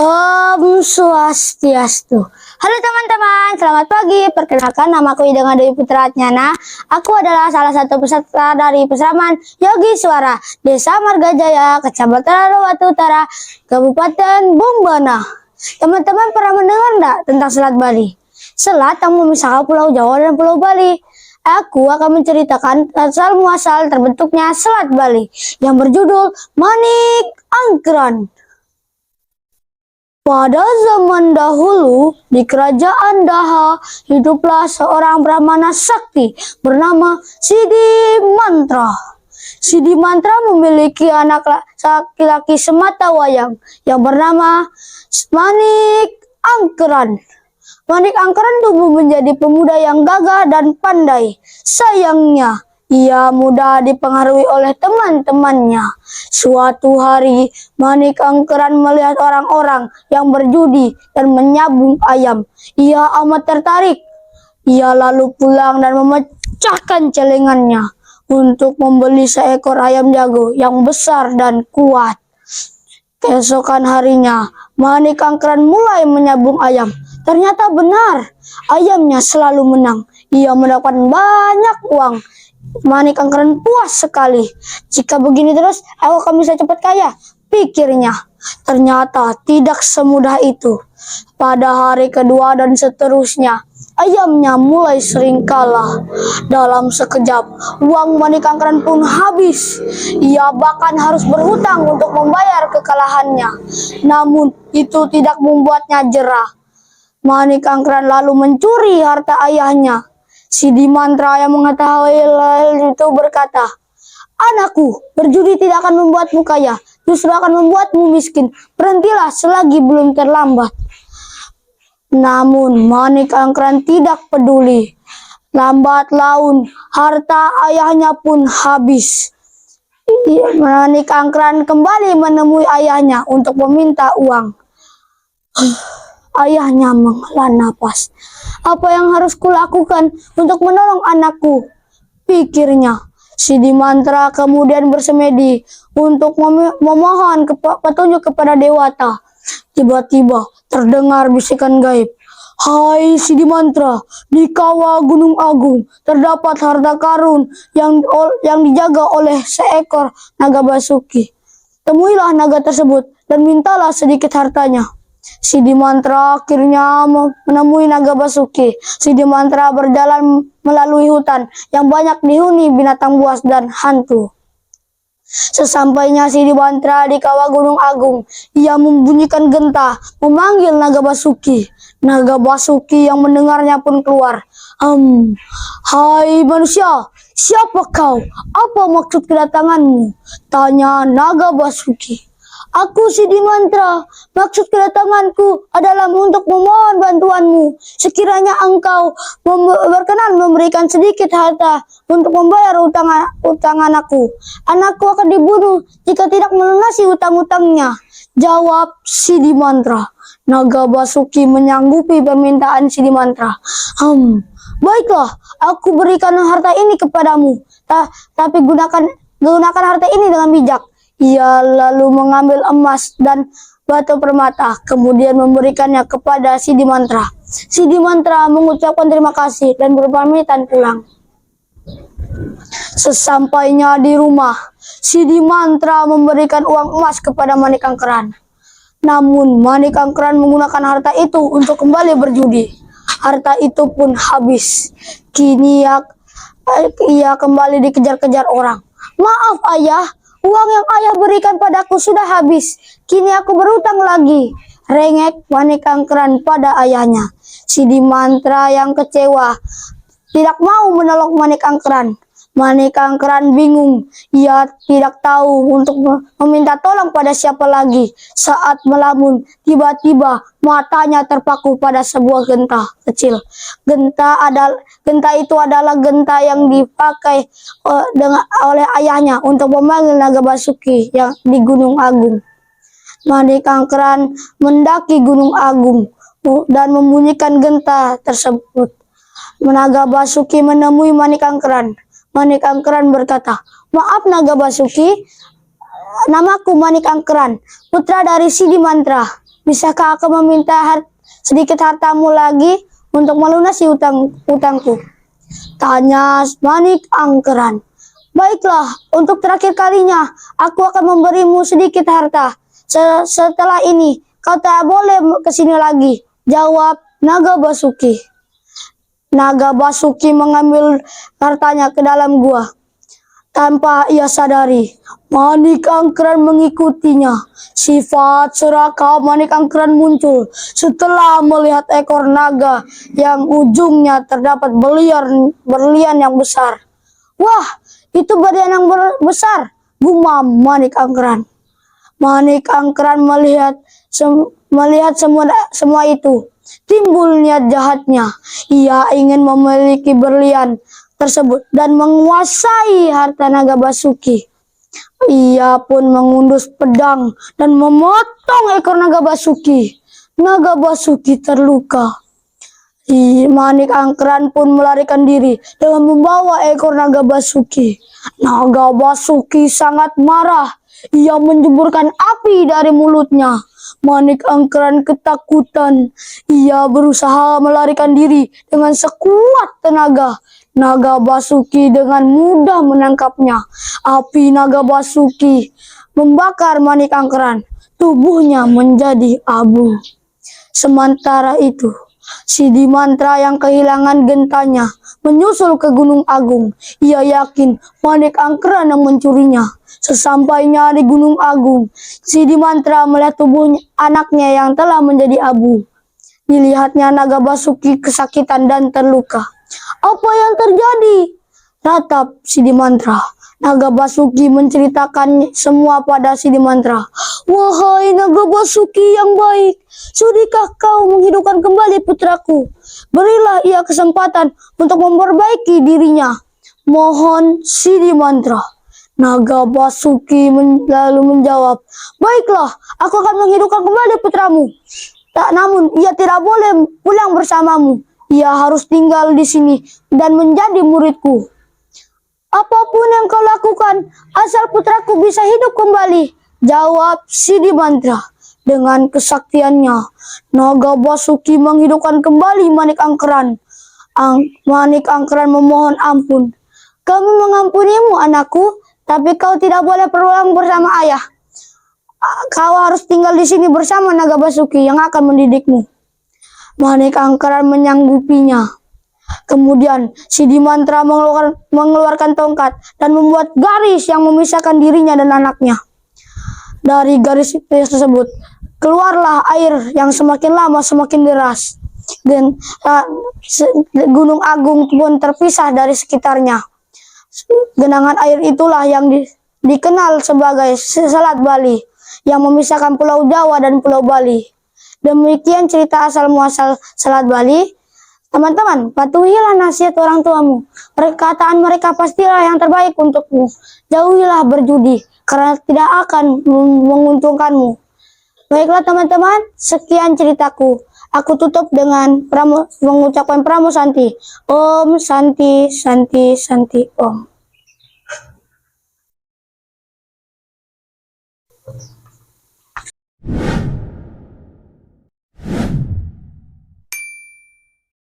Om Swastiastu. Halo teman-teman, selamat pagi. Perkenalkan, namaku Idang Dewi Putra Atnyana. Aku adalah salah satu peserta dari Peseraman Yogi Suara, Desa Margajaya, Kecamatan Alowatu Utara, Kabupaten Bombana. Teman-teman pernah mendengar enggak tentang Selat Bali? Selat yang memisahkan Pulau Jawa dan Pulau Bali. Aku akan menceritakan asal muasal terbentuknya Selat Bali yang berjudul Manik Angkeran. Pada zaman dahulu, di kerajaan Daha, hiduplah seorang brahmana sakti bernama Sidi Mantra. Sidi Mantra memiliki anak laki-laki sematawayang yang bernama Manik Angkeran. Manik Angkeran tumbuh menjadi pemuda yang gagah dan pandai. Sayangnya, ia mudah dipengaruhi oleh teman-temannya. Suatu hari, Manik Angkeran melihat orang-orang yang berjudi dan menyabung ayam. Ia amat tertarik. Ia lalu pulang dan memecahkan celengannya untuk membeli seekor ayam jago yang besar dan kuat. Keesokan harinya, Manik Angkeran mulai menyabung ayam. Ternyata benar, ayamnya selalu menang. Ia mendapatkan banyak uang. Manik Angkeran puas sekali. Jika begini terus, aku akan bisa cepat kaya, pikirnya. Ternyata tidak semudah itu. Pada hari kedua dan seterusnya, ayamnya mulai sering kalah. Dalam sekejap, uang Manik Angkeran pun habis. Ia bahkan harus berhutang untuk membayar kekalahannya. Namun, itu tidak membuatnya jerah. Manik Angkeran lalu mencuri harta ayahnya. Sidi Mantra yang mengetahui hal itu berkata, "Anakku, berjudi tidak akan membuatmu kaya, justru akan membuatmu miskin. Berhentilah selagi belum terlambat." Namun Manik Angkeran tidak peduli. Lambat laun, harta ayahnya pun habis. Manik Angkeran kembali menemui ayahnya untuk meminta uang. Ayahnya menghela napas. Apa yang harus kulakukan untuk menolong anakku? Pikirnya. Sidi Mantra kemudian bersemedi untuk memohon petunjuk kepada Dewata. Tiba-tiba terdengar bisikan gaib. "Hai Sidi Mantra, di kawah Gunung Agung terdapat harta karun yang dijaga oleh seekor naga basuki. Temuilah naga tersebut dan mintalah sedikit hartanya." Sidi Mantra akhirnya menemui naga basuki. Sidi Mantra berjalan melalui hutan yang banyak dihuni binatang buas dan hantu. Sesampainya Sidi Mantra di kawah Gunung Agung, ia membunyikan genta memanggil naga basuki. Naga basuki yang mendengarnya pun keluar. "Hai manusia, siapa kau? Apa maksud kedatanganmu?" tanya naga basuki. "Aku Sidi Mantra. Maksud kedatanganku adalah untuk memohon bantuanmu. Sekiranya engkau berkenan memberikan sedikit harta untuk membayar utang anakku. Anakku akan dibunuh jika tidak melunasi utang-utangnya," jawab Sidi Mantra. Naga basuki menyanggupi permintaan Sidi Mantra. "Baiklah, aku berikan harta ini kepadamu. Tapi gunakan harta ini dengan bijak." Ia lalu mengambil emas dan batu permata, kemudian memberikannya kepada Sidi Mantra. Sidi Mantra mengucapkan terima kasih dan berpamitan pulang. Sesampainya di rumah, Sidi Mantra memberikan uang emas kepada Manik Angkeran. Namun Manik Angkeran menggunakan harta itu untuk kembali berjudi. Harta itu pun habis. Kini ia kembali dikejar-kejar orang. "Maaf ayah, uang yang ayah berikan padaku sudah habis. Kini aku berutang lagi," rengek Manik Angkeran pada ayahnya. Sidi Mantra yang kecewa tidak mau menolong Manik Angkeran. Manik Angkeran bingung. Ia tidak tahu untuk meminta tolong pada siapa lagi. Saat melamun, tiba-tiba matanya terpaku pada sebuah genta kecil. Genta itu adalah genta yang dipakai oleh ayahnya untuk memanggil naga basuki yang di Gunung Agung. Manik Angkeran mendaki Gunung Agung dan membunyikan genta tersebut. Naga basuki menemui Manik Angkeran. Manik Angkeran berkata, "Maaf naga basuki, namaku Manik Angkeran, putra dari Sidi Mantra. Bisakah aku meminta sedikit hartamu lagi untuk melunasi utangku? Tanya Manik Angkeran. Baiklah, untuk terakhir kalinya, aku akan memberimu sedikit harta. Setelah ini, kau tak boleh kesini lagi, jawab Naga Basuki. Naga Basuki mengambil hartanya ke dalam gua. Tanpa ia sadari, Manik Angkeran mengikutinya. Sifat serakah Manik Angkeran muncul setelah melihat ekor naga yang ujungnya terdapat berlian yang besar. Wah, itu berlian yang besar, gumam Manik Angkeran. Manik Angkeran melihat semua itu. Timbul niat jahatnya. Ia ingin memiliki berlian tersebut dan menguasai harta Naga Basuki. Ia pun mengundus pedang dan memotong ekor Naga Basuki. Naga Basuki terluka. Manik Angkeran pun melarikan diri dengan membawa ekor Naga Basuki. Naga Basuki sangat marah. Ia menjeburkan api dari mulutnya. Manik Angkeran ketakutan. Ia berusaha melarikan diri dengan sekuat tenaga. Naga Basuki dengan mudah menangkapnya. Api Naga Basuki membakar Manik Angkeran. Tubuhnya menjadi abu. Sementara itu, Sidimantra yang kehilangan gentanya menyusul ke Gunung Agung. Ia yakin Manik Angkeran yang mencurinya. Sesampainya di Gunung Agung, Sidimantra melihat tubuh anaknya yang telah menjadi abu. Dilihatnya Naga Basuki kesakitan dan terluka. Apa yang terjadi? Ratap Sidimantra. Naga Basuki menceritakan semua pada Sidimantra. Wahai Naga Basuki yang baik, sudikah kau menghidupkan kembali putraku? Berilah ia kesempatan untuk memperbaiki dirinya. Mohon Sidimantra. Naga Basuki lalu menjawab, baiklah, aku akan menghidupkan kembali putramu. Namun ia tidak boleh pulang bersamamu. Ia harus tinggal di sini dan menjadi muridku. Apapun yang kau lakukan, asal putraku bisa hidup kembali, jawab Sidimantra. Dengan kesaktiannya, Naga Basuki menghidupkan kembali Manik Angkeran. Manik Angkeran memohon ampun. Kami mengampunimu, anakku, tapi kau tidak boleh pulang bersama ayah. Kau harus tinggal di sini bersama Naga Basuki yang akan mendidikmu. Manik Angkeran menyanggupinya. Kemudian Sidimantra mengeluarkan tongkat dan membuat garis yang memisahkan dirinya dan anaknya. Dari garis tersebut keluarlah air yang semakin lama semakin deras. Dan Gunung Agung pun terpisah dari sekitarnya. Genangan air itulah yang dikenal sebagai Selat Bali yang memisahkan Pulau Jawa dan Pulau Bali. Demikian cerita asal muasal Selat Bali. Teman-teman, patuhilah nasihat orang tuamu. Perkataan mereka pastilah yang terbaik untukmu. Jauhilah berjudi, karena tidak akan menguntungkanmu. Baiklah teman-teman, sekian ceritaku. Aku tutup dengan mengucapkan Pramo Santi. Om Santi, Santi, Santi, Om.